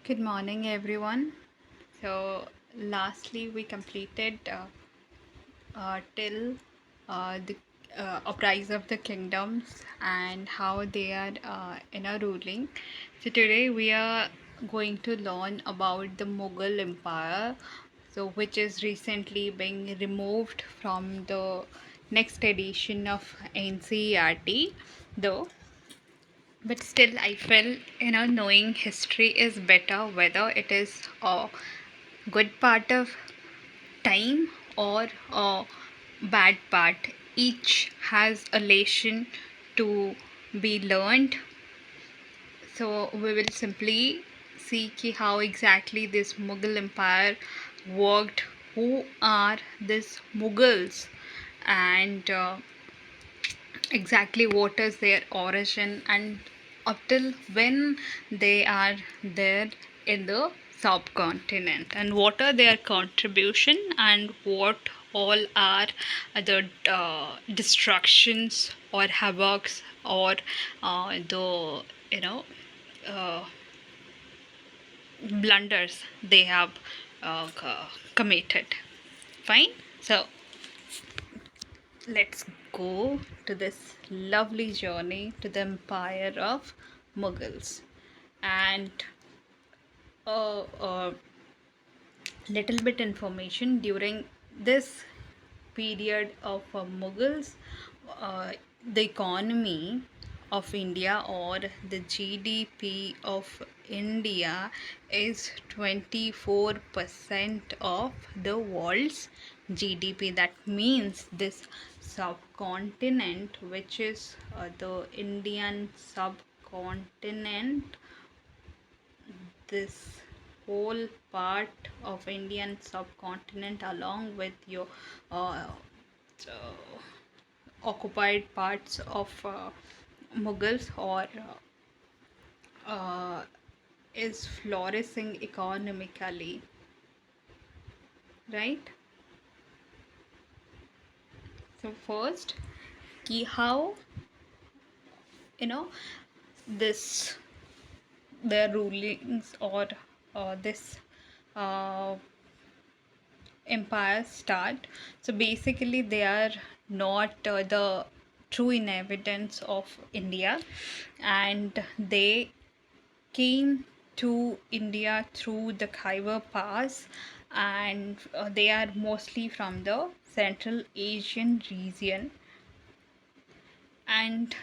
Good morning, everyone. So, lastly, we completed till the uprise of the kingdoms and how they are ruling. So, today we are going to learn about the Mughal Empire, so which is recently being removed from the next edition of NCERT, though. But still, I feel knowing history is better, whether it is a good part of time or a bad part. Each has a lesson to be learned. So we will simply see how exactly this Mughal Empire worked, who are these Mughals, and exactly what is their origin, and up till when they are there in the subcontinent, and what are their contribution, and what all are the destructions or havocs or the you know uh, blunders they have committed. Fine. So let's go to this lovely journey to the empire of Mughals. And a little bit information during this period of Mughals, uh, the economy of India, or the GDP of India, is 24% of the world's GDP. That means this subcontinent, which is the Indian subcontinent, this whole part of Indian subcontinent, along with your uh, uh, occupied parts of Mughals, or is flourishing economically, right? So first, key how you know this their rulings, or this uh, empire start. So basically, they are not the true inhabitants of India, and they came to India through the Khyber Pass, and they are mostly from the Central Asian region, and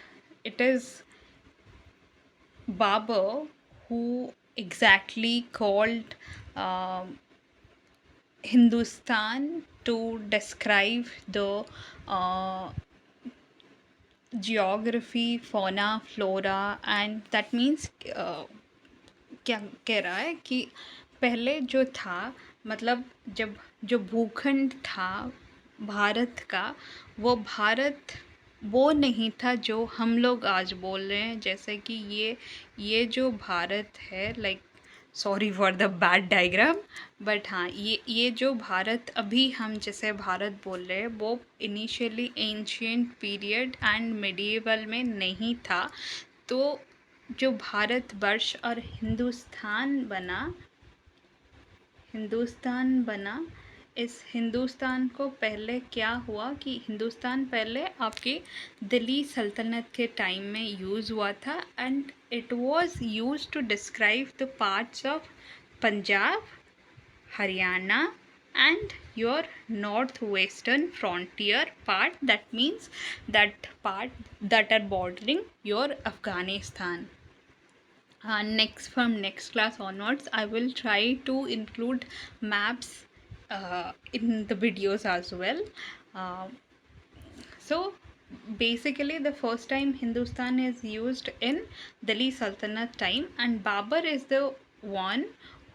it is Babur who exactly called um, Hindustan to describe the uh, geography, fauna, flora, and that means क्या कह रहा है कि पहले जो था, मतलब जब जो भूखंड था भारत का, वो भारत वो नहीं था जो हम लोग आज बोल रहे हैं। जैसे कि ये जो भारत है, like, sorry for the bad diagram, but हाँ, ये जो भारत अभी हम जैसे भारत बोल रहे हैं, वो initially ancient period and medieval में नहीं था। तो जो भारतवर्ष और हिंदुस्तान बना, इस हिंदुस्तान को पहले क्या हुआ कि हिंदुस्तान पहले आपके दिल्ली सल्तनत के टाइम में यूज़ हुआ था, and it was used to describe the parts of Punjab, Haryana, and your northwestern frontier part. That means that part that are bordering your Afghanistan. Next class onwards, I will try to include maps in the videos as well. Uh, so basically, the first time Hindustan is used in Delhi Sultanate time, and Babur is the one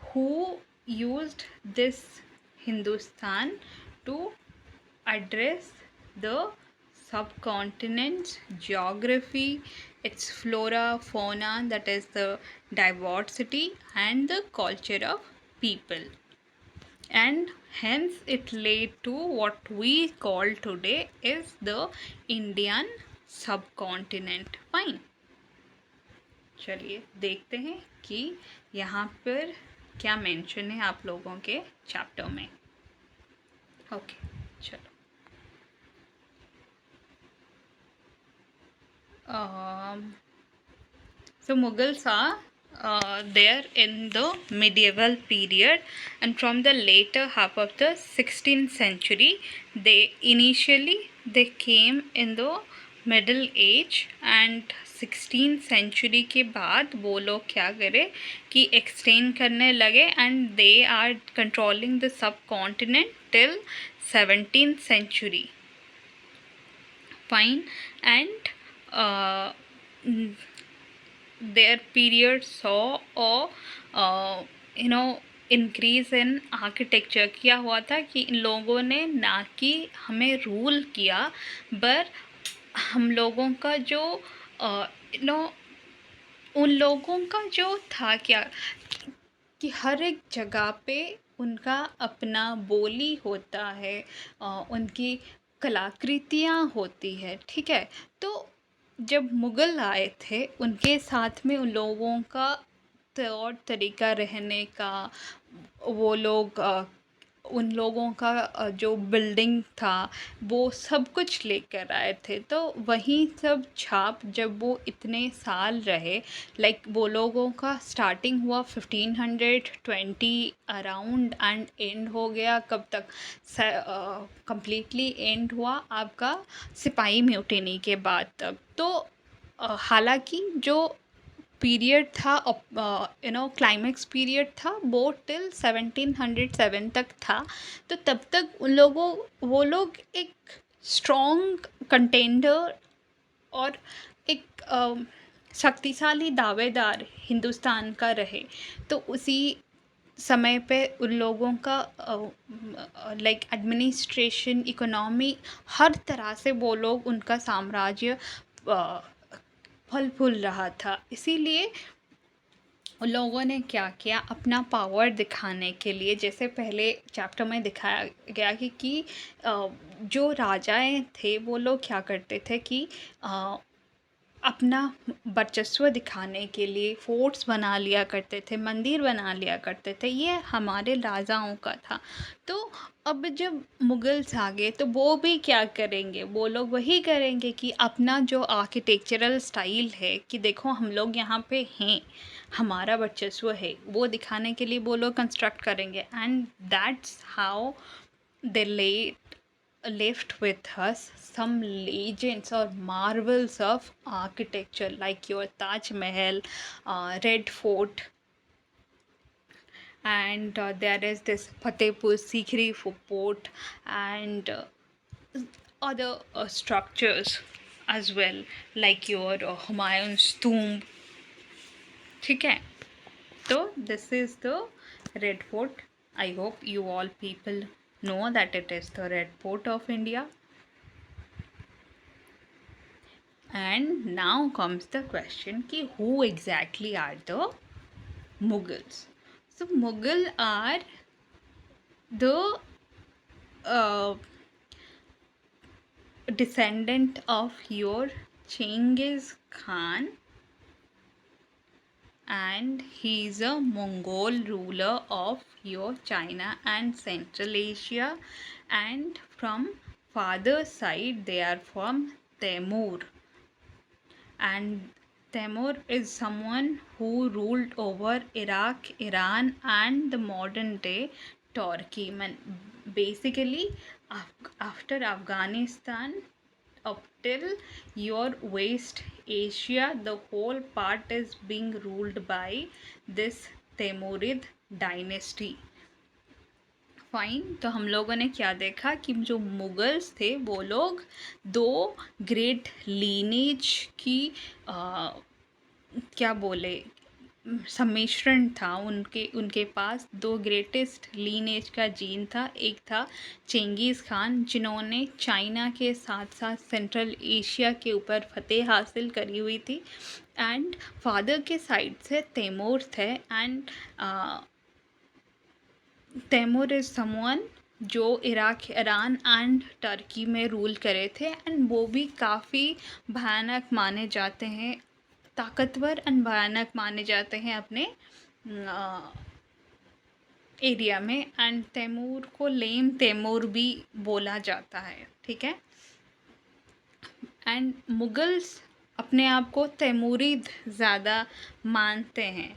who used this Hindustan to address the subcontinent's geography, its flora, fauna, that is the diversity, and the culture of people. And hence it led to what we call today is the Indian subcontinent. Fine. चलिए देखते हैं कि यहाँ पर क्या mention है आप लोगों के चैप्टर में। ओके, चलो। So Mughals are there in the medieval period, and from the later half of the 16th century, they came in the middle age, and 16th century के बाद वो लोग क्या करे कि एक्सटेंड करने लगे, and they are controlling the subcontinent till 17th century. Fine. And their period saw a increase in architecture. क्या हुआ था कि इन लोगों ने ना कि हमें रूल किया, पर हम लोगों का जो उन लोगों का जो था क्या कि हर एक जगह पे उनका अपना बोली होता है, उनकी कलाकृतियाँ होती है, ठीक है. तो जब मुग़ल आए थे उनके साथ में उन लोगों का तौर तरीका रहने का, वो लोग उन लोगों का जो बिल्डिंग था वो सब कुछ लेकर आए थे. तो वहीं सब छाप जब वो इतने साल रहे, लाइक वो लोगों का स्टार्टिंग हुआ 1520 अराउंड, एंड एंड हो गया कब तक, कंप्लीटली एंड हुआ आपका सिपाही म्यूटिनी के बाद तक. तो हालांकि जो पीरियड था, क्लाइमेक्स पीरियड था, वो टिल 1707 तक था. तो तब तक वो लोग एक स्ट्रॉन्ग कंटेंडर और एक शक्तिशाली दावेदार हिंदुस्तान का रहे. तो उसी समय पे उन लोगों का लाइक एडमिनिस्ट्रेशन, इकोनॉमी, हर तरह से वो लोग, उनका साम्राज्य फल फूल रहा था. इसीलिए उन लोगों ने क्या किया, अपना पावर दिखाने के लिए, जैसे पहले चैप्टर में दिखाया गया कि जो राजाएं थे वो लोग क्या करते थे कि अपना वर्चस्व दिखाने के लिए फोर्ट्स बना लिया करते थे, मंदिर बना लिया करते थे. ये हमारे राजाओं का था. तो अब जब मुगल्स आ गए तो वो भी क्या करेंगे, वो लोग वही करेंगे कि अपना जो आर्किटेक्चरल स्टाइल है कि देखो हम लोग यहाँ पे हैं, हमारा वर्चस्व है, वो दिखाने के लिए वो लोग कंस्ट्रक्ट करेंगे. And that's how they left with us some legends or marvels of architecture, like your Taj Mahal, Red Fort, and there is this Fatehpur Sikri Fort, and other structures as well, like your Humayun's tomb. ठीक है. So this is the Red Fort. I hope you all people know that it is the Red Fort of India. And now comes the question ki who exactly are the Mughals. So Mughal are the descendant of your Genghis Khan, and he is a Mongol ruler of your China and Central Asia, and from father's side they are from Timur. And Timur is someone who ruled over Iraq, Iran, and the modern day Turkey. Basically, after Afghanistan up till your West Asia, the whole part is being ruled by this Timurid dynasty. Fine. तो हम लोगों ने क्या देखा कि जो Mughals थे वो लोग दो ग्रेट लीनेज की क्या बोले सम्मिश्रण था. उनके पास दो ग्रेटेस्ट लीनेज का जीन था. एक था चेंगीज़ खान, जिन्होंने चाइना के साथ साथ सेंट्रल एशिया के ऊपर फतेह हासिल करी हुई थी. एंड फादर के साइड से तैमूर थे. एंड तैमूर इज़ समवन जो इराक, ईरान एंड टर्की में रूल करे थे. एंड वो भी काफ़ी भयानक माने जाते हैं. ताकतवर एंड भयानक माने जाते हैं अपने एरिया में। एंड तैमूर को लेम तैमूर भी बोला जाता है, ठीक है। एंड मुगल्स अपने आप को तैमूरिद ज़्यादा मानते हैं।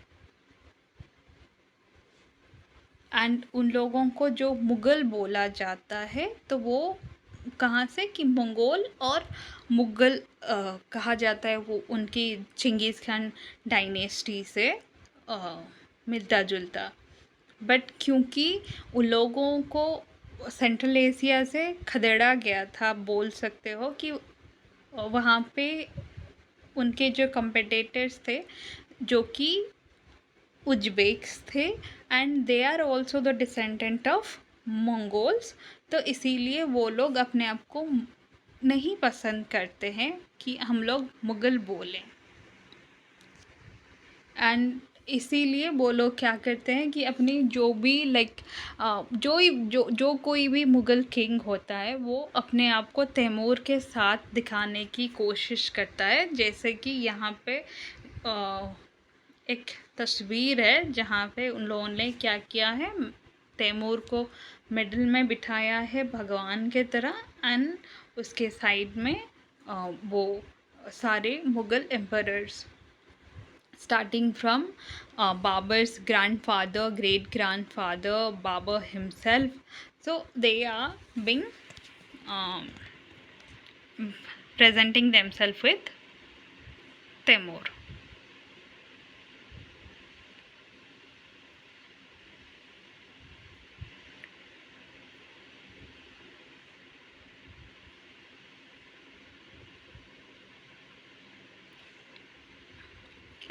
एंड उन लोगों को जो मुग़ल बोला जाता है तो वो कहाँ से कि मंगोल और मुग़ल कहा जाता है, वो उनकी चिंगिस खान डायनेस्टी से मिलता जुलता। बट क्योंकि उन लोगों को सेंट्रल एशिया से खदेड़ा गया था, बोल सकते हो कि वहाँ पे उनके जो कम्पिटिटर्स थे जो कि उज्बेक्स थे, and they are also the descendant of Mongols. तो इसीलिए वो लोग अपने आप को नहीं पसंद करते हैं कि हम लोग मुग़ल बोलें। एंड इसीलिए वो लोग क्या करते हैं कि अपनी जो भी लाइक जो कोई भी मुग़ल किंग होता है वो अपने आप को तैमूर के साथ दिखाने की कोशिश करता है। जैसे कि यहाँ पे एक तस्वीर है जहाँ पे उन लोगों ने क्या किया है, तैमूर को मिडिल में बिठाया है भगवान के तरह, एंड उसके साइड में वो सारे Mughal emperors, starting from Babur's grandfather, great grandfather, Babur himself. So they are being um, presenting themselves with Temur.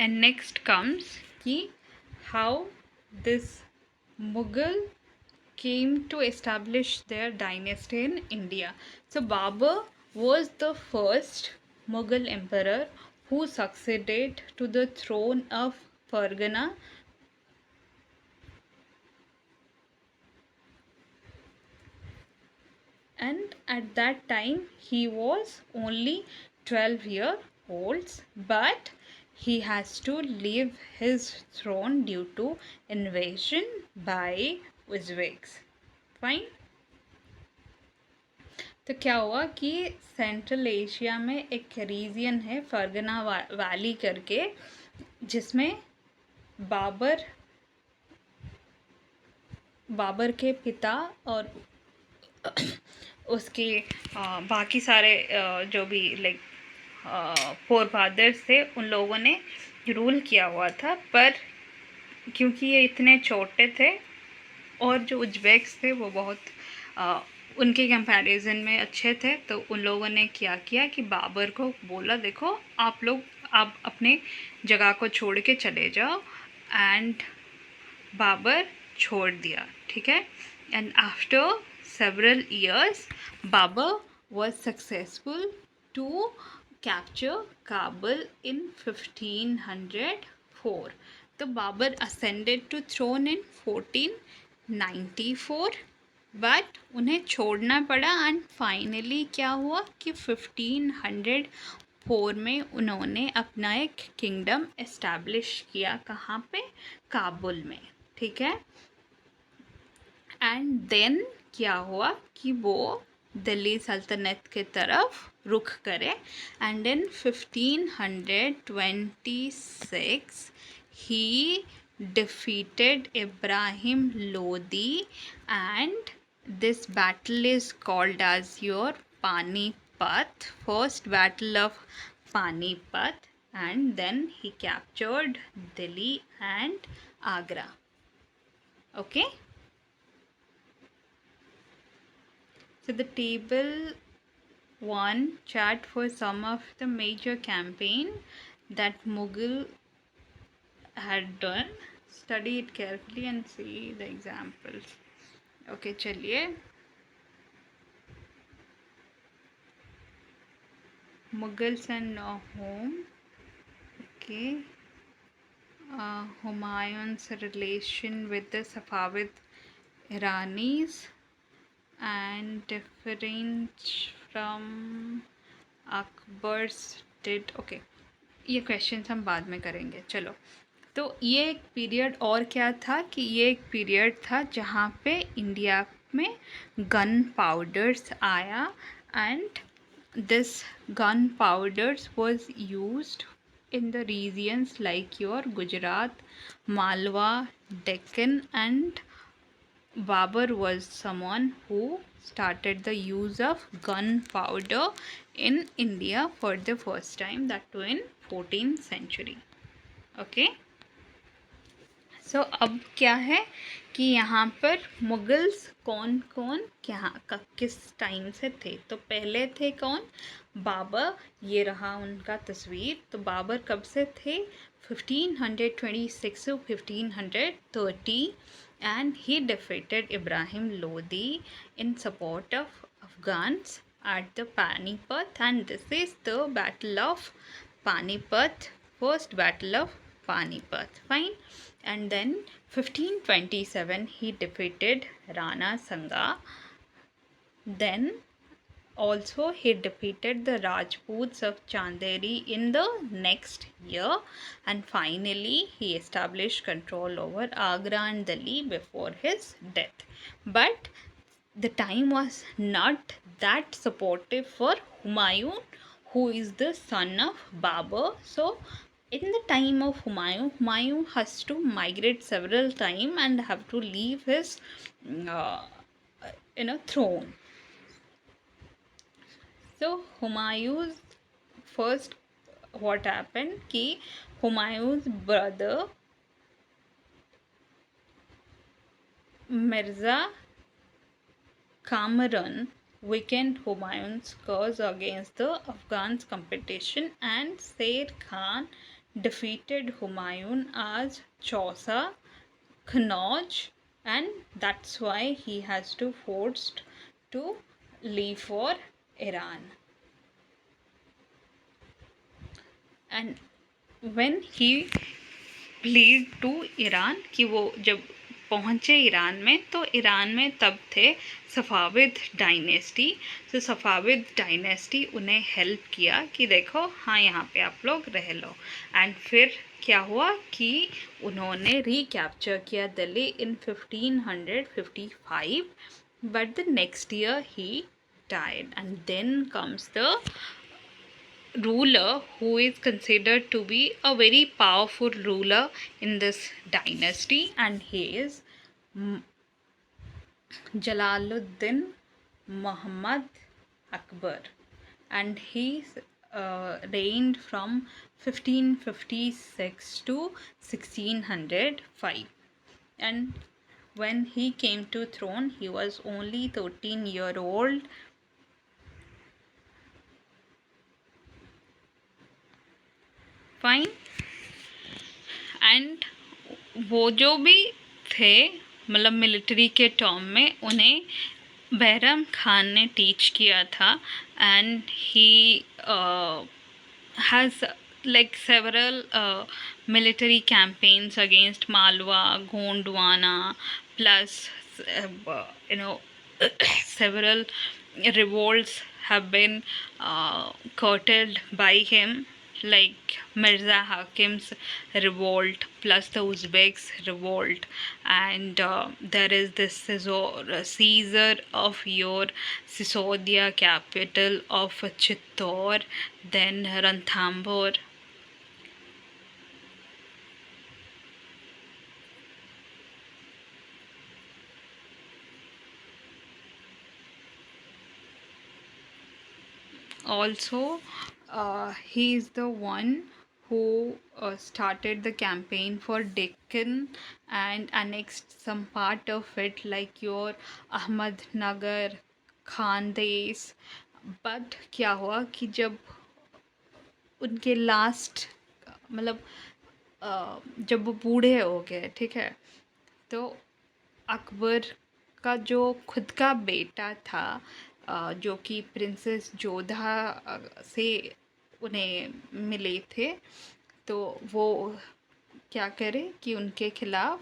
And next comes ki how this Mughal came to establish their dynasty in India. So Babur was the first Mughal emperor who succeeded to the throne of Fargana, and at that time he was only 12 years old, but he has to leave his throne due to invasion by Uzbeks. Fine. तो क्या हुआ कि central Asia में एक reason है Fergana valley करके, जिसमें बाबर के पिता और उसके बाकी सारे जो भी लाइक फोर फादर्स थे उन लोगों ने रूल किया हुआ था। पर क्योंकि ये इतने छोटे थे और जो उज्बेक्स थे वो बहुत उनके कंपैरिजन में अच्छे थे, तो उन लोगों ने क्या किया कि बाबर को बोला देखो आप अपने जगह को छोड़ के चले जाओ। एंड बाबर छोड़ दिया, ठीक है। And after several years Babur was successful to capture Kabul in 1504. तो Babur ascended to throne in 1494, but उन्हें छोड़ना पड़ा। एंड फाइनली क्या हुआ कि 1504 में उन्होंने अपना एक किंगडम एस्टैब्लिश किया। कहाँ पे? काबुल में, ठीक है। एंड देन क्या हुआ कि वो दिल्ली सल्तनत के तरफ रुख करे। And in 1526 he defeated Ibrahim Lodi, and this battle is called as your Panipat, first battle of Panipat, and then he captured Delhi and Agra. Okay. So the table 1 chart for some of the major campaign that Mughal had done. Study it carefully and see the examples. Okay, चलिए Mughals and home. Okay. Humayun's relation with the Safavid Iranis and different from Akbar's did. Okay. ये questions हम बाद में करेंगे। चलो, तो ये एक पीरियड और क्या था कि ये एक पीरियड था जहाँ पे इंडिया में गन पाउडर्स आया, and this gun powders was used in the regions like your Gujarat, Malwa, Deccan, and Babur was someone who started the use of gunpowder in India for the first time, that too in 14th century. Okay. सो अब क्या है कि यहाँ पर Mughals कौन कौन क्या किस टाइम से थे। तो पहले थे कौन, बाबर। ये रहा उनका तस्वीर। तो बाबर कब से थे, 1526 to 1530, and he defeated Ibrahim Lodi in support of Afghans at the Panipat, and this is the Battle of Panipat, first Battle of Panipat. Fine. And then 1527 he defeated Rana Sanga. Then also he defeated the Rajputs of Chanderi in the next year, and finally he established control over Agra and Delhi before his death. But the time was not that supportive for Humayun, who is the son of Babur. So in the time of Humayun has to migrate several times and have to leave his uh, throne. So Humayun's first, what happened कि Humayun's brother Mirza Kamran weakened Humayun's cause against the Afghans' competition, and Sher Khan defeated Humayun as Chausa, Kannauj, and that's why he has to forced to leave for Iran. And when he lead to Iran, कि वो जब पहुँचे Iran में, तो Iran में तब थे Safavid dynasty. तो सफ़ाविद डायनेस्टी उन्हें हेल्प किया कि देखो हाँ यहाँ पे आप लोग रह लो। एंड फिर क्या हुआ कि उन्होंने रिकैप्चर किया दिल्ली इन 1555, but the next year he died. And then comes the ruler who is considered to be a very powerful ruler in this dynasty, and he is Jalaluddin Muhammad Akbar, and he reigned from 1556 to 1605. And when he came to throne, he was only 13-year-old. Fine. And वो जो भी थे मतलब military के term में, उन्हें बैरम खान ने teach किया था, and he has like several military campaigns against Malwa, Gondwana, plus several revolts have been curtailed by him, like Mirza Hakim's revolt plus the Uzbeks revolt, and there is this seizure of your Sisodia capital of Chittor, then Ranthambore. Also, he is the one who started the campaign for Deccan and annexed some part of it, like your Ahmednagar, Khandes. But क्या हुआ कि जब उनके last मतलब जब वो बूढ़े हो गए, ठीक है, तो अकबर का जो खुद का बेटा था, जो कि प्रिंसेस जोधा से उन्हें मिले थे, तो वो क्या करे कि उनके खिलाफ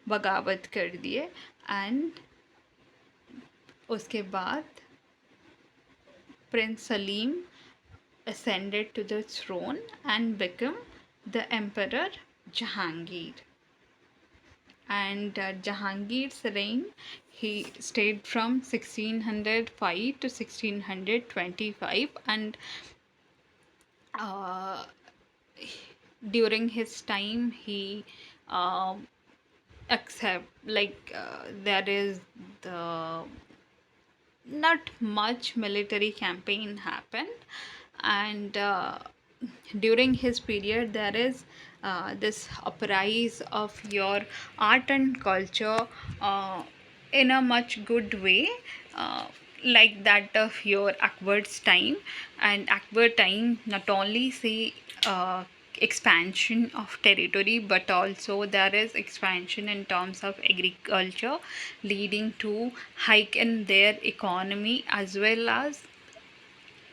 बगावत कर दिए। एंड उसके बाद Prince Salim ascended to the throne and became the Emperor Jahangir. And Jahangir's reign, he stayed from 1605 to 1625, and uh, during his time he uh, accept like there is the not much military campaign happened, and during his period there is this uprise of your art and culture in a much good way, uh, like that of your Akbar's time. And Akbar time not only say expansion of territory, but also there is expansion in terms of agriculture, leading to hike in their economy, as well as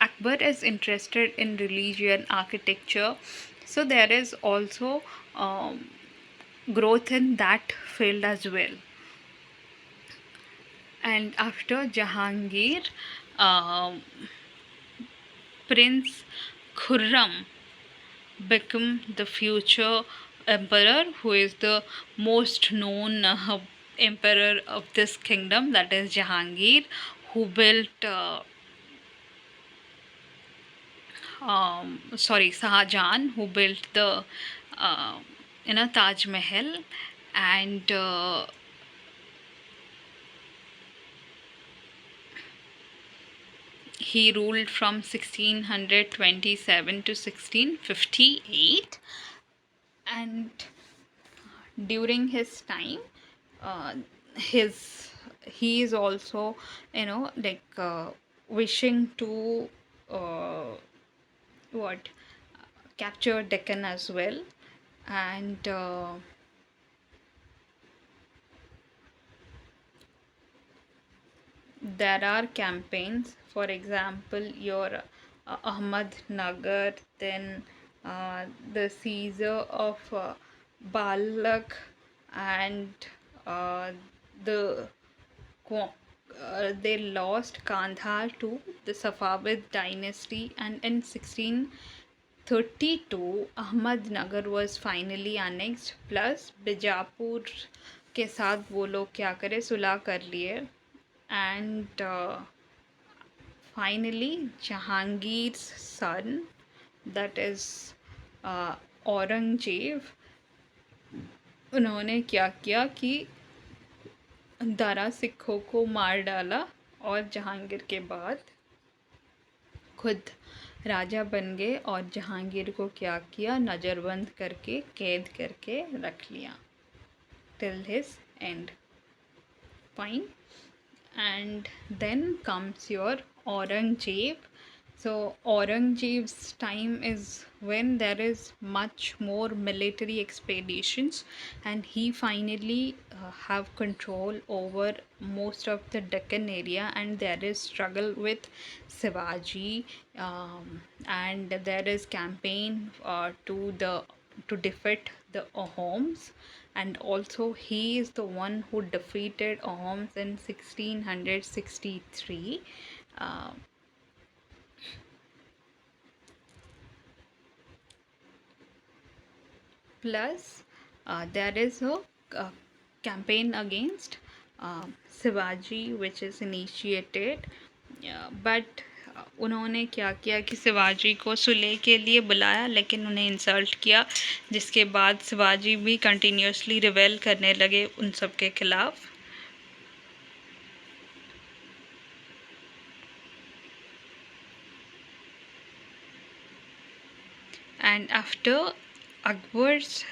Akbar is interested in religion, architecture, so there is also growth in that field as well. And after Jahangir, um, Prince Khurram become the future emperor, who is the most known emperor of this kingdom, that is Jahangir, who built Sahajan, who built the uh, Taj Mahal, and he ruled from 1627 to 1658. And during his time, uh, his he is also, like wishing to uh, what capture Deccan as well. And there are campaigns, for example your Ahmad Nagar, then the seizure of Balak, and uh, the they lost Kandahar to the Safavid dynasty, and in 1632 Ahmednagar was finally annexed, plus Bijapur के साथ वो लोग क्या करे, सुलह कर लिए. And finally Jahangir's son, that is Aurangzeb, उन्होंने क्या किया कि दारा सिखों को मार डाला, और जहांगीर के बाद खुद राजा बन गए, और जहांगीर को क्या किया, नज़रबंद करके कैद करके रख लिया till his end. Fine. And then comes your Aurangzeb. So Aurangzeb's time is when there is much more military expeditions, and he finally have control over most of the Deccan area, and there is struggle with Shivaji, and there is campaign to defeat the Ahoms, and also he is the one who defeated Ahoms in 1663. Uh, Plus, there is a campaign against Shivaji, which is initiated, but उन्होंने क्या किया कि शिवाजी को सुलह के लिए बुलाया, लेकिन उन्हें इंसल्ट किया, जिसके बाद शिवाजी भी कंटिन्यूसली रिबेल करने लगे उन सब के खिलाफ. And after Akbar's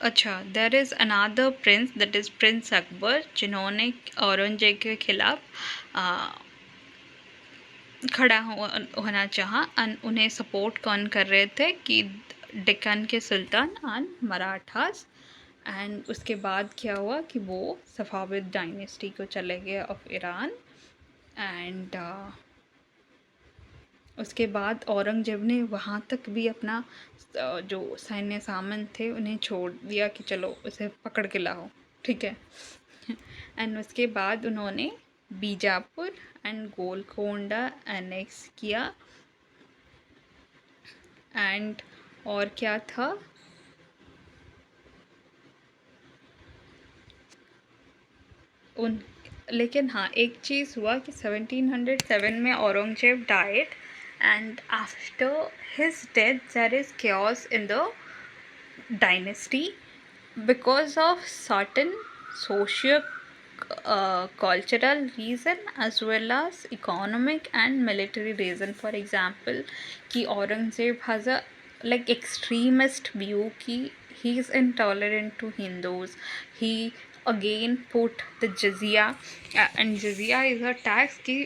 अच्छा, there is another prince, that is Prince Akbar, जिन्होंने औरंगजेब के खिलाफ खड़ा होना चाहा, और उन्हें सपोर्ट कौन कर रहे थे कि डेक्कन के सुल्तान एंड मराठास. एंड उसके बाद क्या हुआ कि वो सफाविद डायनेस्टी को चले गए ऑफ ईरान. एंड उसके बाद औरंगजेब ने वहाँ तक भी अपना जो सैन्य सामन थे उन्हें छोड़ दिया कि चलो उसे पकड़ के लाओ, ठीक है. एंड उसके बाद उन्होंने बीजापुर एंड गोलकोंडा एनेक्स किया, एंड और क्या था? उन लेकिन हाँ, एक चीज़ हुआ कि 1707 में Aurangzeb died, and after his death there is chaos in the dynasty because of certain socio cultural reason as well as economic and military reason. For example, कि Aurangzeb has a like extremist view कि he is intolerant to Hindus. He again put the jizya, and jizya is a tax कि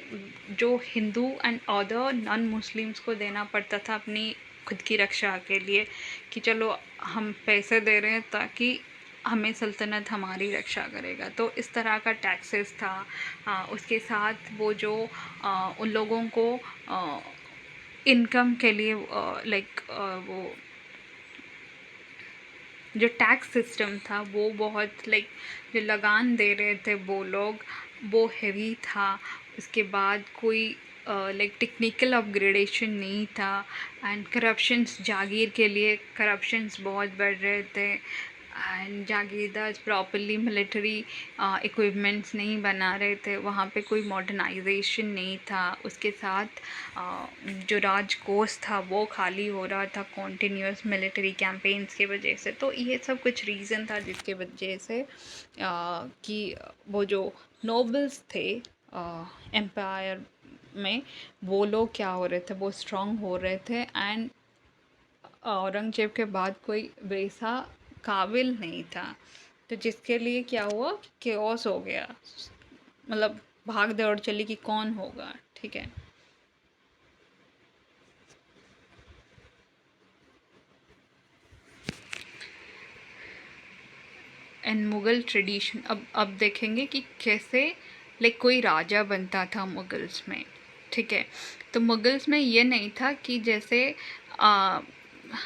जो Hindu and other non Muslims को देना पड़ता था अपनी खुद की रक्षा के लिए, कि चलो हम पैसे दे रहे हैं ताकि हमें सल्तनत हमारी रक्षा करेगा, तो इस तरह का टैक्सेस था। उसके साथ वो जो उन लोगों को इनकम के लिए लाइक वो जो टैक्स सिस्टम था वो बहुत लाइक जो लगान दे रहे थे वो लोग, वो हैवी था। उसके बाद कोई लाइक टेक्निकल अपग्रेडेशन नहीं था, एंड करप्शंस, जागीर के लिए करप्शंस बहुत बढ़ रहे थे, and Jagirdar properly military equipments नहीं बना रहे थे, वहाँ पे कोई मॉडर्नाइजेशन नहीं था। उसके साथ जो राजकोष था वो खाली हो रहा था कॉन्टिन्यूस मिलिट्री कैंपेन्स की वजह से। तो ये सब कुछ रीज़न था जिसके वजह से कि वो जो नोबल्स थे एम्पायर में, वो लोग क्या हो रहे थे, वो स्ट्रांग हो रहे थे, एंड औरंगजेब के बाद कोई वैसा काबिल नहीं था। तो जिसके लिए क्या हुआ, केओस हो गया, मतलब भाग दौड़ चली कि कौन होगा, ठीक है। एंड मुग़ल ट्रेडिशन, अब देखेंगे कि कैसे लाइक कोई राजा बनता था मुग़ल्स में, ठीक है। तो मुग़ल्स में ये नहीं था कि जैसे आ,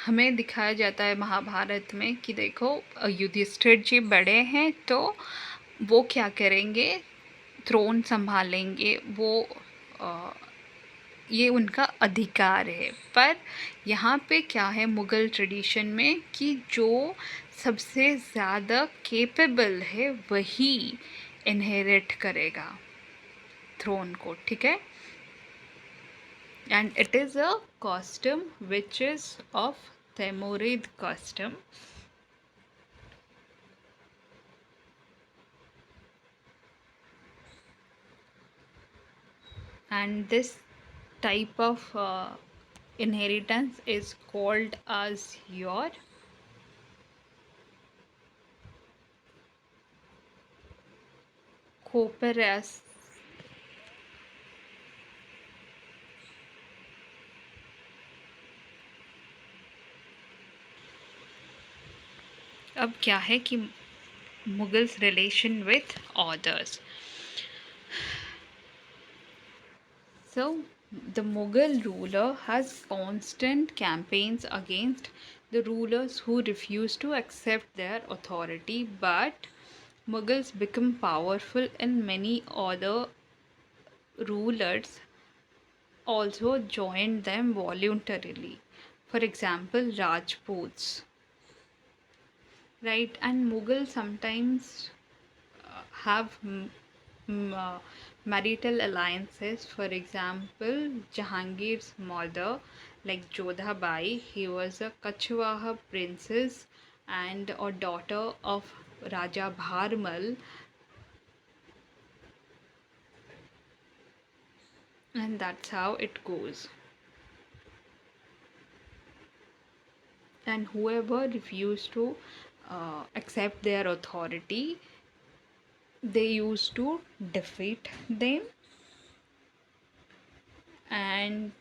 हमें दिखाया जाता है महाभारत में कि देखो युधिष्ठिर जी बड़े हैं तो वो क्या करेंगे, थ्रोन संभालेंगे, वो आ, ये उनका अधिकार है। पर यहाँ पे क्या है मुग़ल ट्रेडिशन में कि जो सबसे ज़्यादा केपेबल है वही इनहेरिट करेगा थ्रोन को, ठीक है। And it is a custom which is of तैमूरिद custom. And this type of inheritance is called as your corpus। अब क्या है कि Mughals relation with orders. So the Mughal ruler has constant campaigns against the rulers who refuse to accept their authority, but Mughals become powerful and many other rulers also joined them voluntarily. For example, Rajputs, right? And Mughal sometimes have marital alliances. For example, Jahangir's mother, like Jodha Bai, he was a Kachwaha princess and a daughter of Raja Bharmal, and that's how it goes. And whoever refused to accept their authority, they used to defeat them, and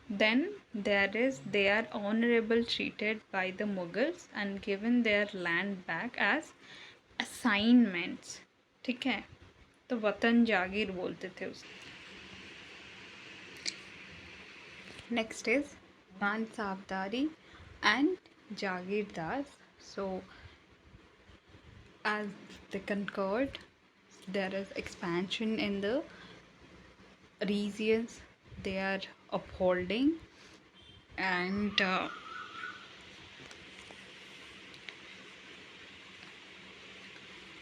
then they are honorable treated by the Mughals and given their land back as assignments, ठीक है। तो वतन जागीर बोलते थे उस। Next is मान सावधारी and Jagirdar. So as they conquered, there is expansion in the regions, they are upholding. And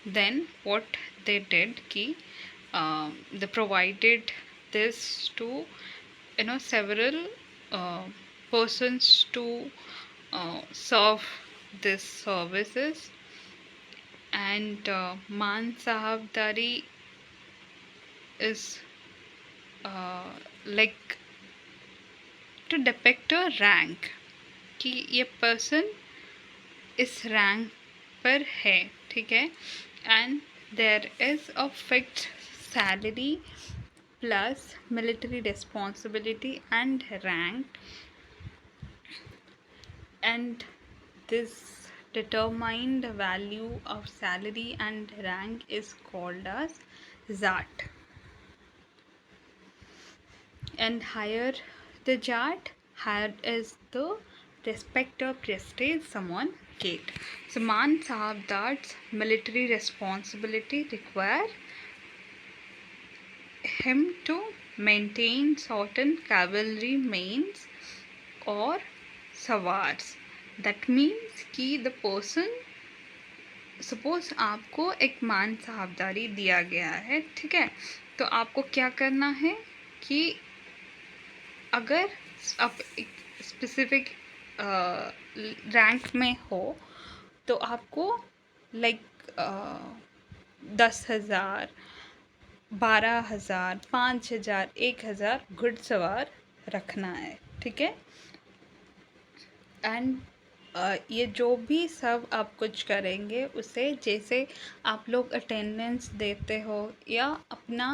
then what they did ki they provided this to several persons to serve these services. And man sahabdari is like to depict a rank कि ये person इस rank पर है, ठीक है. And there is a fixed salary plus military responsibility and rank, and this determined value of salary and rank is called as zat. And higher the jat, higher is the respect or prestige someone get. So man sahabdar's military responsibility require him to maintain certain cavalry mains or सवार्स. That means कि the person, suppose आपको एक मान साहबदारी दिया गया है, ठीक है, तो आपको क्या करना है कि अगर आप एक स्पेसिफिक रैंक में हो तो आपको लाइक 10,000, 12,000, 5,000, 1,000 घुड़सवार रखना है, ठीक है. एंड ये जो भी सब आप कुछ करेंगे उसे, जैसे आप लोग अटेंडेंस देते हो या अपना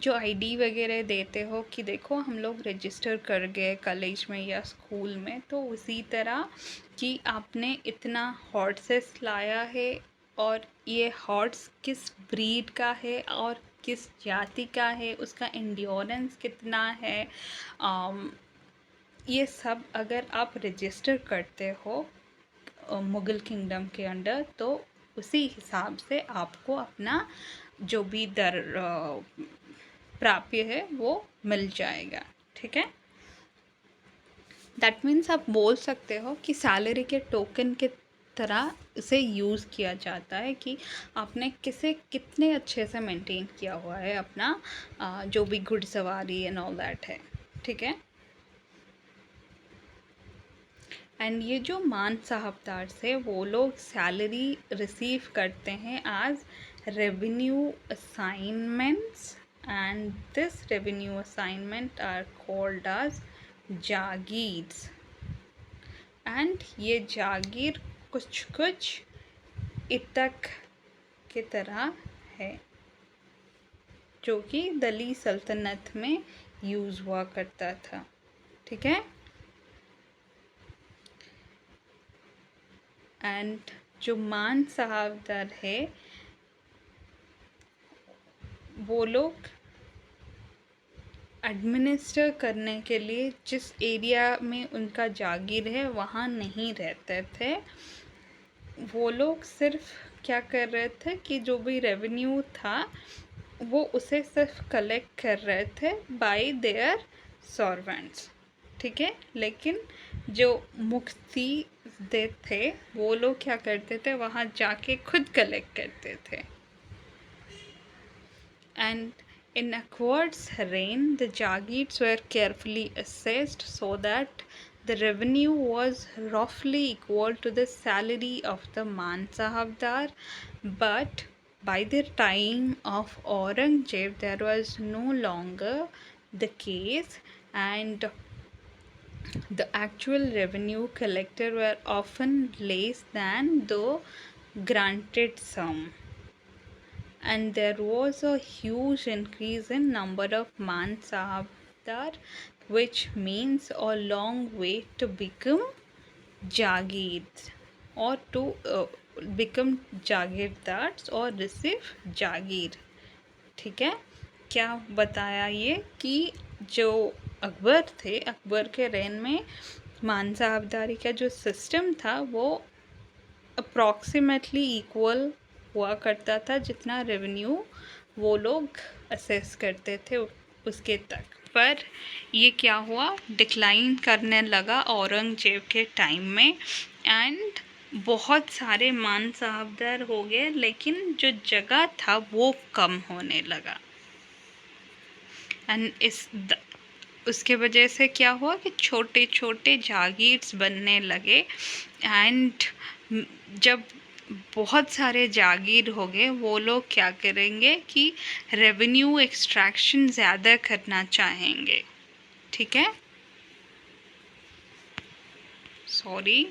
जो आईडी वगैरह देते हो कि देखो हम लोग रजिस्टर कर गए कॉलेज में या स्कूल में, तो उसी तरह कि आपने इतना हॉर्सेस लाया है और ये हॉर्स किस ब्रीड का है और किस जाति का है, उसका एंड्योरेंस कितना है, ये सब अगर आप रजिस्टर करते हो मुग़ल किंगडम के अंडर, तो उसी हिसाब से आपको अपना जो भी दर प्राप्य है वो मिल जाएगा, ठीक है. दैट मीन्स आप बोल सकते हो कि सैलरी के टोकन के तरह इसे यूज़ किया जाता है कि आपने कितने अच्छे से मेंटेन किया हुआ है अपना जो भी घुड़सवारी एंड ऑल दैट है, ठीक है. एंड ये जो मान साहबदार से वो लोग सैलरी रिसीव करते हैं as revenue assignments, and this revenue assignment are called as jagirs. And ये जागीर कुछ कुछ इतक की तरह है जो कि दिल्ली सल्तनत में यूज़ हुआ करता था, ठीक है. एंड जो मान साहबदार है वो लोग एडमिनिस्टर करने के लिए जिस एरिया में उनका जागीर है वहाँ नहीं रहते थे. वो लोग सिर्फ क्या कर रहे थे कि जो भी रेवेन्यू था वो उसे सिर्फ कलेक्ट कर रहे थे बाय देयर सर्वेंट्स, ठीक है. लेकिन जो मुख्ती दे थे वो लोग क्या करते थे, वहाँ जाके खुद कलेक्ट करते थे. And in Akbar's reign, the Jagirs were carefully assessed so that the revenue was roughly equal to the salary of the Man Sahabdar. But by the time of Aurangzeb, there was no longer the case, and the actual revenue collected were often less than the granted sum. And there was a huge increase in number of man sahabdar, which means a long wait to become jagirs or to become jagirdars or receive jagir, ठीक है. क्या बताया ये कि जो अकबर थे, अकबर के rain में मान साहबदारी का जो सिस्टम था वो अप्रॉक्सीमेटली इक्वल हुआ करता था जितना रेवेन्यू वो लोग असेस करते थे उसके तक. पर ये क्या हुआ, डिक्लाइन करने लगा औरंगजेब के टाइम में, एंड बहुत सारे मांसाहाबदार हो गए, लेकिन जो जगह था वो कम होने लगा। एंड उसके वजह से क्या हुआ कि छोटे छोटे जागीर्स बनने लगे, एंड जब बहुत सारे जागीर हो गए, वो लोग क्या करेंगे कि रेवेन्यू एक्सट्रैक्शन ज़्यादा करना चाहेंगे। ठीक है, सॉरी,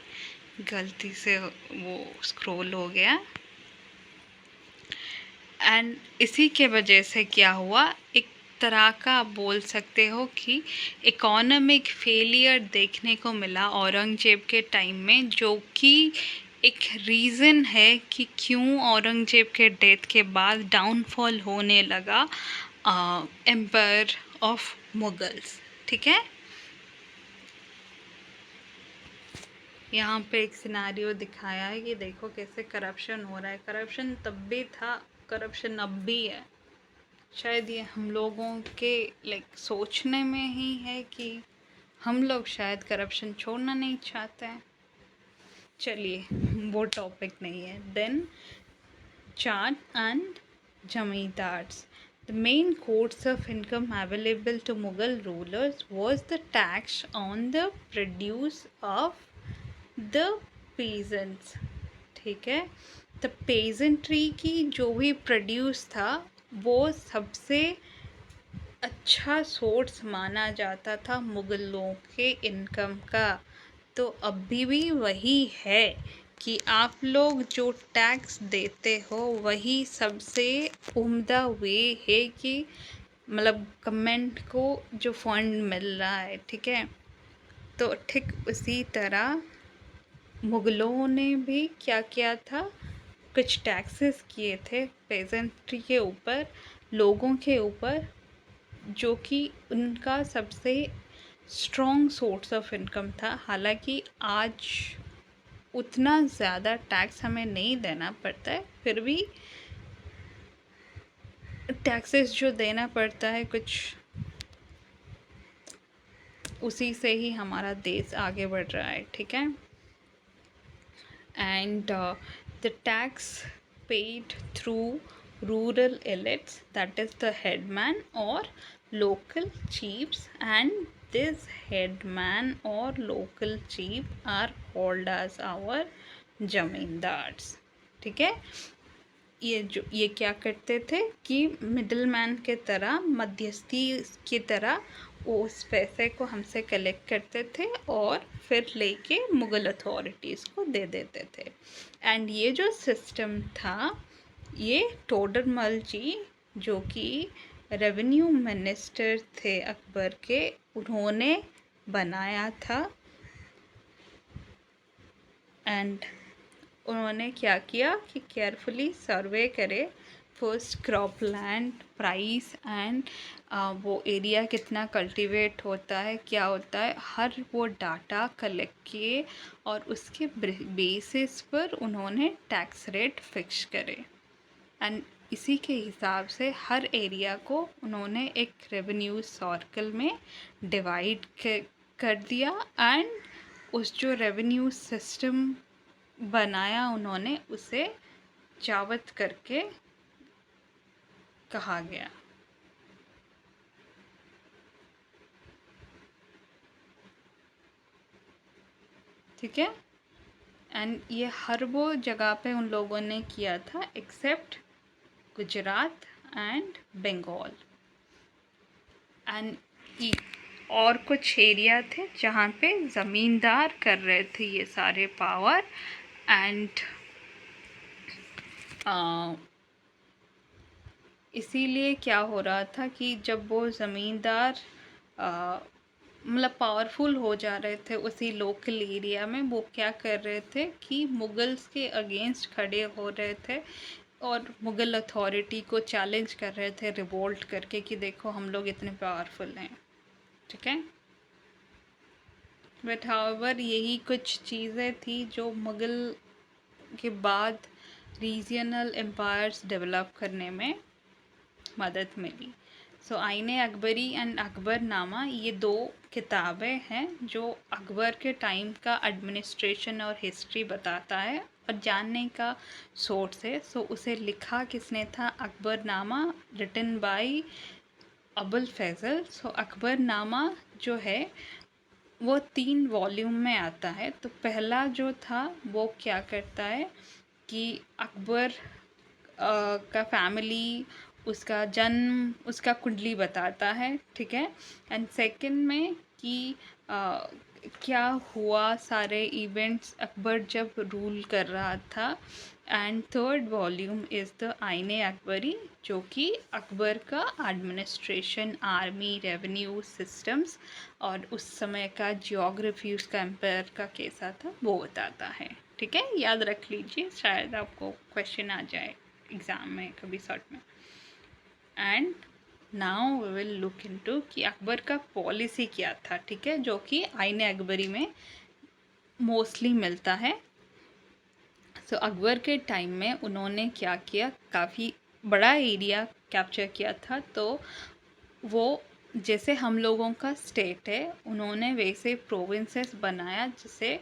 गलती से वो स्क्रॉल हो गया। एंड इसी के वजह से क्या हुआ, एक तरह का आप बोल सकते हो कि इकोनॉमिक फेलियर देखने को मिला औरंगजेब के टाइम में, जो कि एक रीज़न है कि क्यों औरंगजेब के डेथ के बाद डाउनफॉल होने लगा एम्पायर ऑफ मुगल्स। ठीक है, यहाँ पे एक सिनारियो दिखाया है कि देखो कैसे करप्शन हो रहा है। करप्शन तब भी था, करप्शन अब भी है। शायद ये हम लोगों के सोचने में ही है कि हम लोग शायद करप्शन छोड़ना नहीं चाहते हैं। चलिए, वो टॉपिक नहीं है। Then chart and zamindars. The main course of income available to Mughal rulers was the tax on the produce of the peasants. ठीक है, the peasantry की जो भी प्रोड्यूस था वो सबसे अच्छा सोर्स माना जाता था मुगलों के इनकम का। तो अभी भी वही है कि आप लोग जो टैक्स देते हो वही सबसे उम्दा वे है कि मतलब गवर्नमेंट को जो फंड मिल रहा है। ठीक है, तो ठीक उसी तरह मुगलों ने भी क्या किया था, कुछ टैक्सेस किए थे पेजेंट्री के ऊपर, लोगों के ऊपर, जो कि उनका सबसे स्ट्रॉन्ग सोर्स ऑफ इनकम था। हालांकि आज उतना ज़्यादा टैक्स हमें नहीं देना पड़ता है, फिर भी टैक्सेस जो देना पड़ता है कुछ उसी से ही हमारा देश आगे बढ़ रहा है। ठीक है, and the tax paid through rural elites, that is the headman or local chiefs, and this headman or local chief are called as our zamindars. ठीक है, ये क्या करते थे कि मिडल मैन के तरह, मध्यस्थी की तरह उस पैसे को हमसे कलेक्ट करते थे और फिर लेके मुग़ल अथॉरिटीज़ को दे देते थे। एंड ये जो सिस्टम था, ये टोडरमल जी जो कि रेवेन्यू मिनिस्टर थे अकबर के, उन्होंने बनाया था। एंड उन्होंने क्या किया कि केयरफुली सर्वे करे first crop land price and वो एरिया कितना कल्टीवेट होता है, क्या होता है, हर वो डाटा कलेक्ट किए और उसके बेसिस पर उन्होंने टैक्स रेट फिक्स करे। एंड इसी के हिसाब से हर एरिया को उन्होंने एक रेवेन्यू सर्कल में डिवाइड कर दिया, एंड उस जो रेवेन्यू सिस्टम बनाया उन्होंने उसे जावत करके कहा गया। ठीक है, एंड ये हर वो जगह पे उन लोगों ने किया था except Gujarat and Bengal. And और कुछ एरिया थे जहाँ पे ज़मींदार कर रहे थे ये सारे पावर। एंड इसीलिए क्या हो रहा था कि जब वो ज़मींदार मतलब पावरफुल हो जा रहे थे उसी लोकल एरिया में, वो क्या कर रहे थे कि मुगल्स के अगेंस्ट खड़े हो रहे थे और मुग़ल अथॉरिटी को चैलेंज कर रहे थे रिवोल्ट करके कि देखो हम लोग इतने पावरफुल हैं। ठीक है, बट हाउएवर यही कुछ चीज़ें थी जो मुग़ल के बाद रीजनल एम्पायर्स डेवलप करने में मदद मिली। सो आईन अकबरी एंड अकबरनामा ये दो किताबें हैं जो अकबर के टाइम का एडमिनिस्ट्रेशन और हिस्ट्री बताता है और जानने का सोर्स है। सो उसे लिखा किसने था? Akbarnama, written by Abul Fazl. So Akbarnama जो है वो 3 वॉल्यूम में आता है। तो पहला जो था वो क्या करता है कि अकबर का फैमिली, उसका जन्म, उसका कुंडली बताता है, ठीक है। एंड सेकंड में कि क्या हुआ, सारे इवेंट्स अकबर जब रूल कर रहा था। And third volume is the आईन अकबरी, जो कि अकबर का एडमिनिस्ट्रेशन, आर्मी, रेवेन्यू सिस्टम्स और उस समय का जियोग्राफी, उसका एम्पायर का कैसा था वो बताता है, ठीक है। याद रख लीजिए, शायद आपको क्वेश्चन आ जाए एग्ज़ाम में कभी शॉर्ट में। And now we will look into कि अकबर का पॉलिसी क्या था, ठीक है, जो कि आईन अकबरी में मोस्टली मिलता है। सो अकबर के टाइम में उन्होंने क्या किया, काफ़ी बड़ा एरिया कैप्चर किया था। तो वो जैसे हम लोगों का स्टेट है, उन्होंने वैसे प्रोविंसेस बनाया जिसे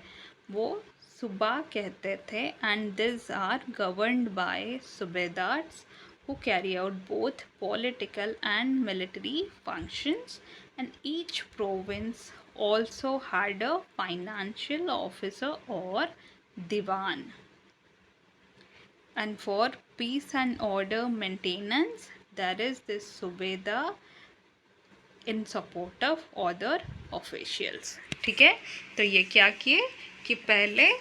वो सूबा कहते थे। And this are governed by subedars who carry out both political and military functions, and each province also had a financial officer or diwan. And for peace and order maintenance, there is this subedar in support of other officials, ठीक है। तो ये क्या किए कि पहले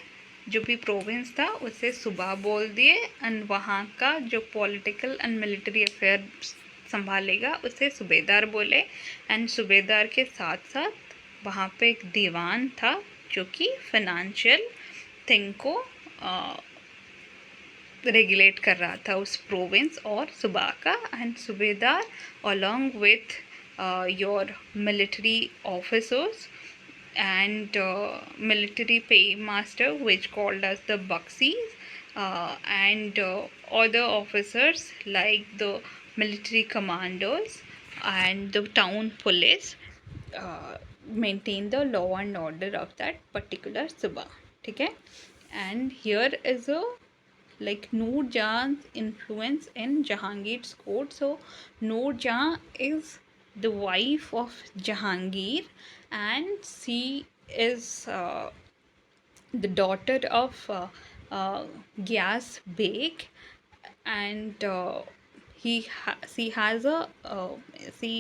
जो भी प्रोविंस था उसे सूबा बोल दिए, एंड वहाँ का जो पॉलिटिकल एंड मिलिट्री अफेयर संभालेगा उसे सूबेदार बोले। एंड सूबेदार के साथ साथ वहाँ पे एक दीवान था जो कि फाइनेंशियल थिंग को रेगुलेट कर रहा था उस प्रोविंस और सूबा का। एंड सूबेदार along with your military officers and military paymaster, which called as the Baksis, and other officers like the military commanders and the town police maintain the law and order of that particular suba, ठीक है। And here is a like Noor Jahan's influence in Jahangir's court. So Noor Jahan is the wife of Jahangir, and she is the daughter of Gyas Beg, and she has a she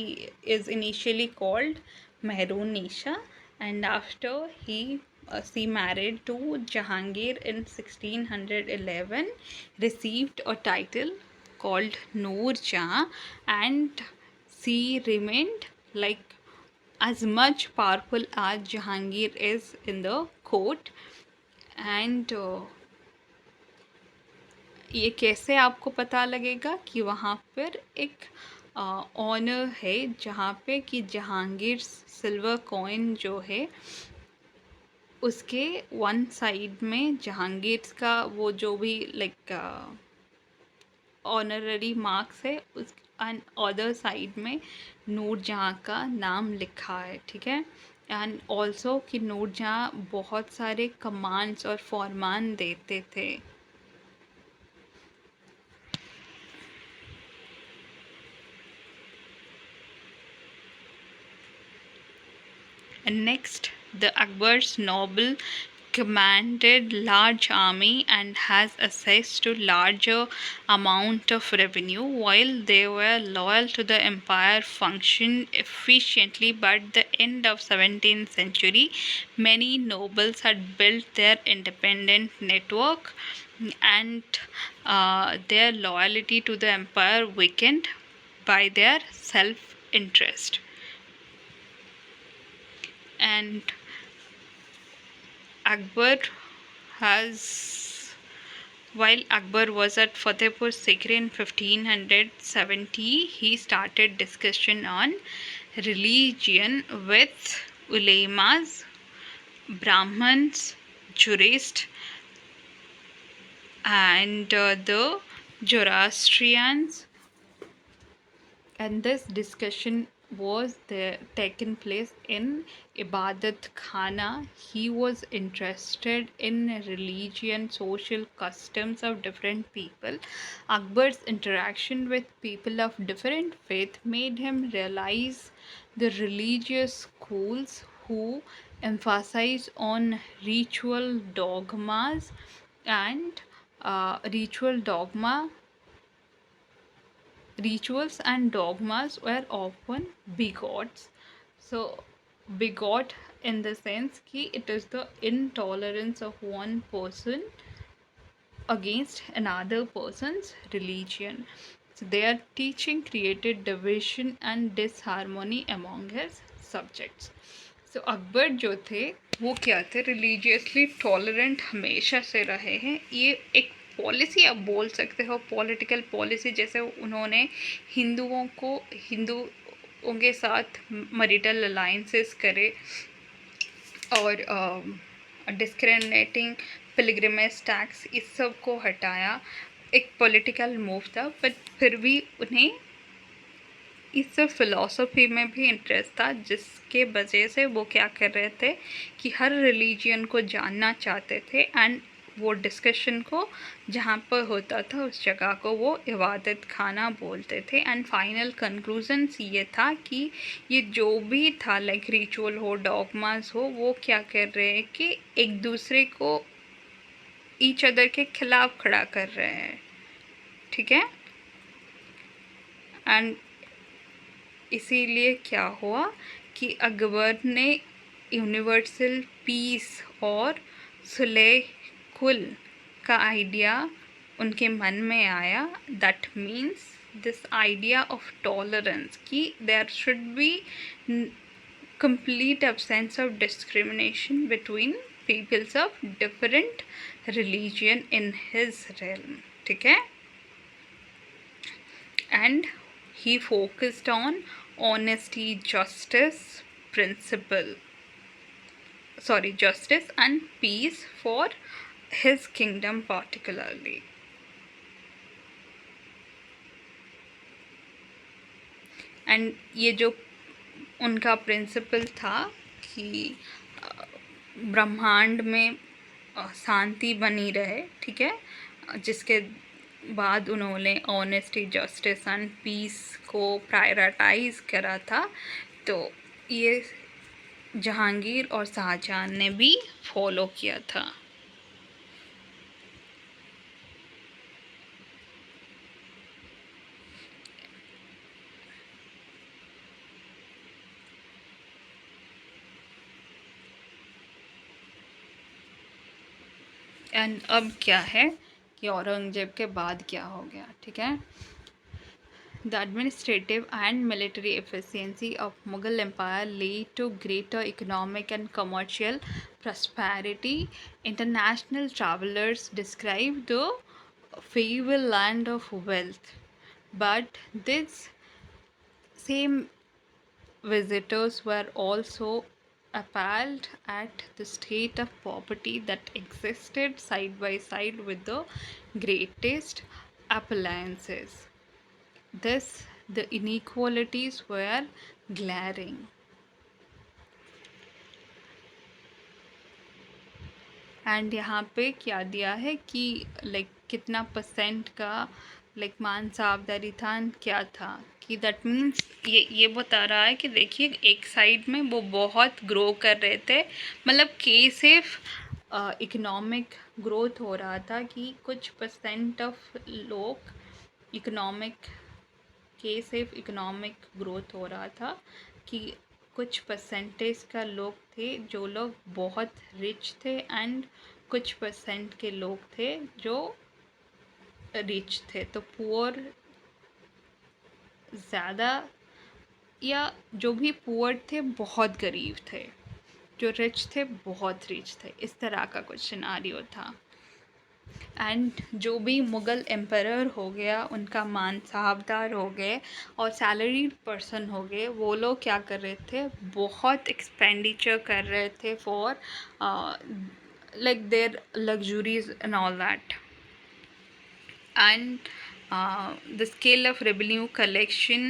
is initially called Mehroon Nisha, and after she married to Jahangir in 1611, received a title called Noor Jahan, and she remained like as much powerful as Jahangir is in the court. And ये कैसे आपको पता लगेगा कि वहाँ पर एक honour है जहाँ पे कि जहांगीर सिल्वर कॉइन जो है उसके वन साइड में जहांगीर का वो जो भी लाइक ऑनररी मार्क्स है, उस एंड अदर साइड में नूर जहाँ का नाम लिखा है, ठीक है। एंड ऑल्सो कि नूर जहाँ बहुत सारे कमांड्स और फरमान देते थे। And next, the Akbar's noble commanded large army and has access to larger amount of revenue. While they were loyal to the empire, functioned efficiently. But the end of 17th century, many nobles had built their independent network, and their loyalty to the empire weakened by their self-interest. And Akbar has, while Akbar was at Fatehpur Sikri in 1570, he started discussion on religion with ulemas, Brahmins, jurists, and the Zoroastrians and this discussion was there taken place in Ibadat Khana. He was interested in religion, social customs of different people. Akbar's interaction with people of different faith made him realize the religious schools who emphasize on and ritual dogma rituals and dogmas were often bigots. So, bigot in the sense कि it is the intolerance of one person against another person's religion. So, their teaching created division and disharmony among his subjects. So Akbar जो थे वो क्या थे, religiously tolerant हमेशा से रहे हैं. ये एक पॉलिसी आप बोल सकते हो, पॉलिटिकल पॉलिसी. जैसे उन्होंने हिंदुओं के साथ मैरिटल अलाइंसेस करे और डिस्क्रिमिनेटिंग पिलग्रिमेज टैक्स, इस सब को हटाया. एक पॉलिटिकल मूव था, बट फिर भी उन्हें इस फिलॉसफी में भी इंटरेस्ट था, जिसके वजह से वो क्या कर रहे थे कि हर रिलीजियन को जानना चाहते थे. एंड वो डिस्कशन को जहाँ पर होता था उस जगह को वो इबादत खाना बोलते थे. एंड फाइनल कंक्लूजन्स ये था कि ये जो भी था, लाइक रिचुअल हो, डॉगमास हो, वो क्या कर रहे हैं कि एक दूसरे को ईच अदर के खिलाफ खड़ा कर रहे हैं. ठीक है. एंड इसीलिए क्या हुआ कि अकबर ने यूनिवर्सल पीस और सुलह कुल का आइडिया उनके मन में आया. That means this idea of tolerance कि there should be complete absence of discrimination between peoples of different religion in his realm. ठीक है. And he focused on honesty, justice and peace for his kingdom particularly. And ये जो उनका principal था कि ब्रह्मांड में शांति बनी रहे. ठीक है. जिसके बाद उन्होंने ऑनेस्टी, जस्टिस एंड पीस को प्रायोरिटाइज करा था. तो ये जहांगीर और शाहजहां ने भी फॉलो किया था. एंड अब क्या है कि औरंगजेब के बाद क्या हो गया. ठीक है. The administrative and military efficiency of Mughal Empire led to greater economic and commercial prosperity. International travelers describe the fable land of wealth, but these same visitors were also appalled at the state of poverty that existed side by side with the greatest appliances. The inequalities were glaring. And यहाँ पे क्या दिया है कि like कितना percent का like मान सावधानी था, क्या था कि दैट मीन्स ये बता रहा है कि देखिए एक साइड में वो बहुत ग्रो कर रहे थे, मतलब कि सिर्फ इकोनॉमिक ग्रोथ हो रहा था कि कुछ परसेंट ऑफ लोग सिर्फ इकोनॉमिक ग्रोथ हो रहा था कि कुछ परसेंटेज का लोग थे जो लोग बहुत रिच थे एंड कुछ परसेंट के लोग थे जो रिच थे. तो पुअर ज़्यादा, या जो भी पुअर थे बहुत गरीब थे, जो रिच थे बहुत रिच थे. इस तरह का कुछ सिनारियो था. एंड जो भी मुग़ल एम्परर हो गया, उनका मान साहबदार हो गए और सैलरीड पर्सन हो गए, वो लोग क्या कर रहे थे, बहुत एक्सपेंडिचर कर रहे थे for like their luxuries and all that. And the scale of revenue collection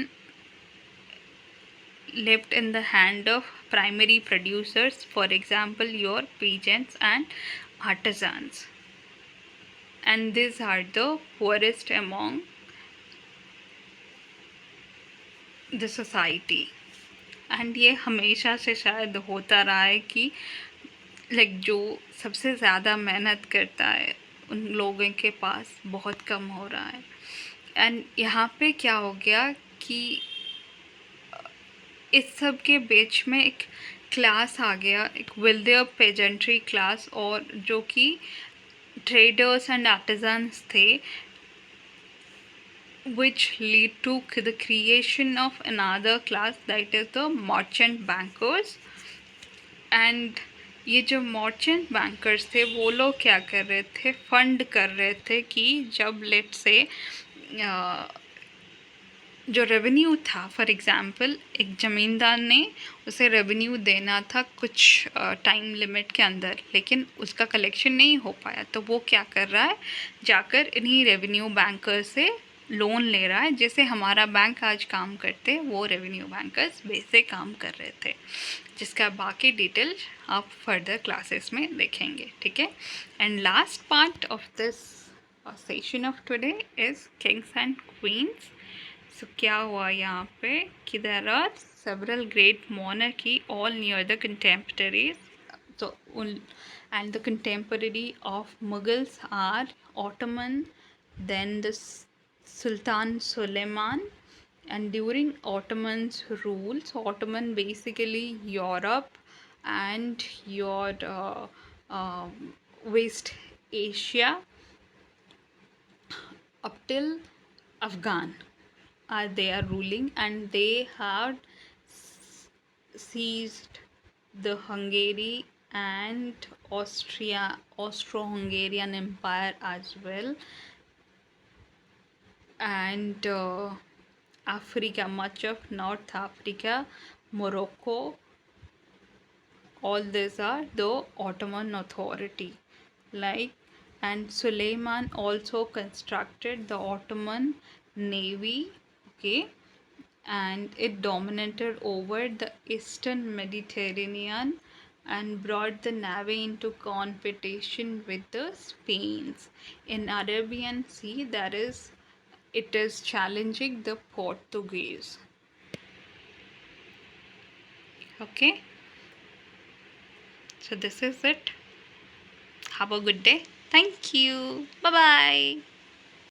left in the hand of primary producers, for example, your peasants and artisans. And these are the poorest among the society. And ये हमेशा से शायद होता रहा है कि like जो सबसे ज़्यादा मेहनत करता है उन लोगों के पास बहुत कम हो रहा है. एंड यहाँ पे क्या हो गया कि इस सब के बीच में एक क्लास आ गया, एक वेल्दियर पेजेंट्री क्लास, और जो कि ट्रेडर्स एंड आर्टिजन्स थे, which lead to the creation of another class, that is the merchant bankers. And ये जो मर्चेंट बैंकर्स थे वो लोग क्या कर रहे थे, फंड कर रहे थे कि जब लेट से जो रेवेन्यू था, फॉर एग्ज़ाम्पल एक ज़मींदार ने उसे रेवेन्यू देना था कुछ टाइम लिमिट के अंदर, लेकिन उसका कलेक्शन नहीं हो पाया, तो वो क्या कर रहा है, जाकर इन्हीं रेवेन्यू बैंकर से लोन ले रहा है. जैसे हमारा बैंक आज काम करते, वो रेवेन्यू बैंकर्स वैसे काम कर रहे थे, जिसका बाकी डिटेल आप फर्दर क्लासेस में देखेंगे. ठीक है. And last part of this session of today is kings and queens. So क्या हुआ यहाँ पे कि there are several great monarchy all near the contemporaries. So and the contemporary of Mughals are Ottoman, then the Sultan Suleiman. And during Ottoman's rule, so Ottoman basically Europe and your West Asia up till Afghan they are ruling, and they had seized the Hungary and Austro-Hungarian Empire as well, and Africa, much of North Africa, Morocco. All these are the Ottoman authority. Like, and Suleiman also constructed the Ottoman navy. Okay. And it dominated over the eastern Mediterranean and brought the navy into competition with the Spain's. In Arabian Sea, it is challenging the Portuguese. Okay, so this is it. Have a good day. Thank you. Bye bye.